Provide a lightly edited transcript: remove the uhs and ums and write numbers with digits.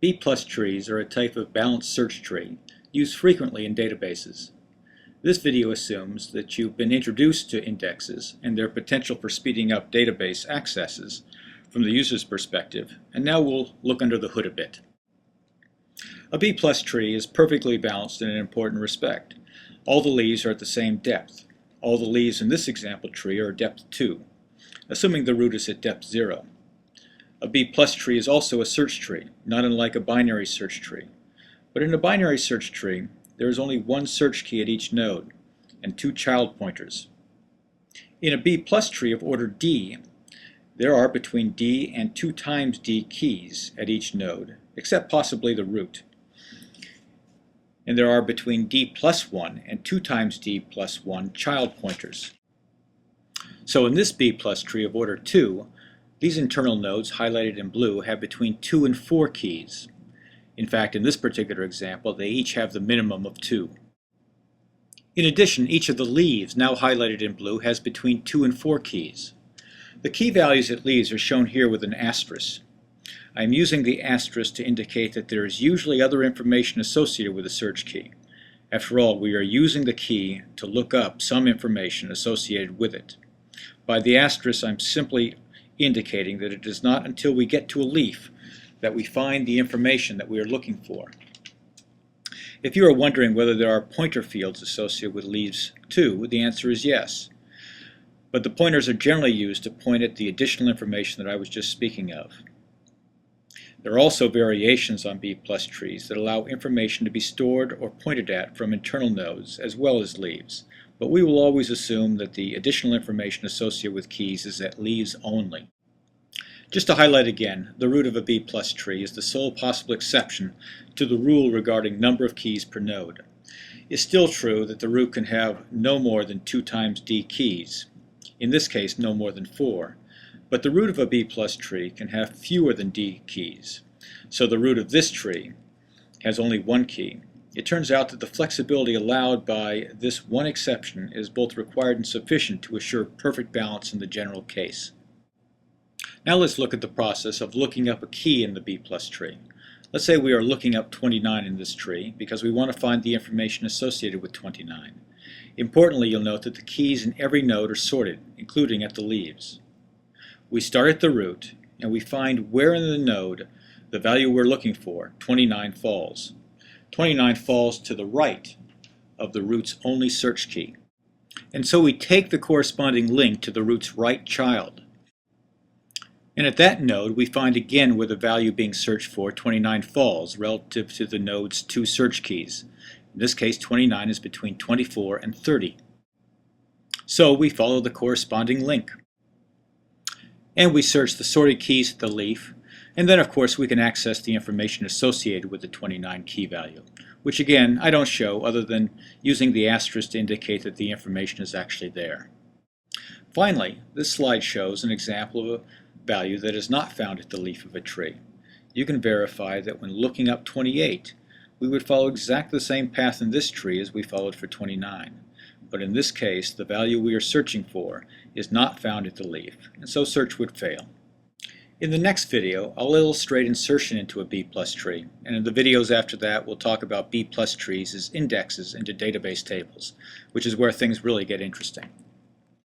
B-plus trees are a type of balanced search tree used frequently in databases. This video assumes that you've been introduced to indexes and their potential for speeding up database accesses from the user's perspective, and now we'll look under the hood a bit. A B-plus tree is perfectly balanced in an important respect. All the leaves are at the same depth. All the leaves in this example tree are depth 2, assuming the root is at depth 0. A B-plus tree is also a search tree, not unlike a binary search tree. But in a binary search tree, there is only one search key at each node, and 2 child pointers. In a B-plus tree of order D, there are between D and 2 times D keys at each node, except possibly the root. And there are between D plus 1 and 2 times D plus 1 child pointers. So in this B-plus tree of order 2, these internal nodes highlighted in blue have between 2 and 4 keys. In fact, in this particular example, they each have the minimum of 2. In addition, each of the leaves, now highlighted in blue, has between 2 and 4 keys. The key values at leaves are shown here with an asterisk. I am using the asterisk to indicate that there is usually other information associated with a search key. After all, we are using the key to look up some information associated with it. By the asterisk, I'm simply indicating that it is not until we get to a leaf that we find the information that we are looking for. If you are wondering whether there are pointer fields associated with leaves too, the answer is yes. But the pointers are generally used to point at the additional information that I was just speaking of. There are also variations on B-plus trees that allow information to be stored or pointed at from internal nodes as well as leaves. But we will always assume that the additional information associated with keys is at leaves only. Just to highlight again, the root of a B-plus tree is the sole possible exception to the rule regarding number of keys per node. It's still true that the root can have no more than 2 times D keys, in this case no more than 4, but the root of a B-plus tree can have fewer than D keys. So the root of this tree has only 1 key. It turns out that the flexibility allowed by this one exception is both required and sufficient to assure perfect balance in the general case. Now let's look at the process of looking up a key in the B-plus tree. Let's say we are looking up 29 in this tree because we want to find the information associated with 29. Importantly, you'll note that the keys in every node are sorted, including at the leaves. We start at the root, and we find where in the node the value we're looking for, 29, falls. 29 falls to the right of the root's only search key. And so we take the corresponding link to the root's right child. And at that node, we find again where the value being searched for, 29, falls relative to the node's 2 search keys. In this case, 29 is between 24 and 30. So we follow the corresponding link. And we search the sorted keys at the leaf, and then of course we can access the information associated with the 29 key value, which again I don't show other than using the asterisk to indicate that the information is actually there. Finally, this slide shows an example of a value that is not found at the leaf of a tree. You can verify that when looking up 28, we would follow exactly the same path in this tree as we followed for 29. But in this case, the value we are searching for is not found at the leaf, and so search would fail. In the next video, I'll illustrate insertion into a B-plus tree, and in the videos after that, we'll talk about B-plus trees as indexes into database tables, which is where things really get interesting.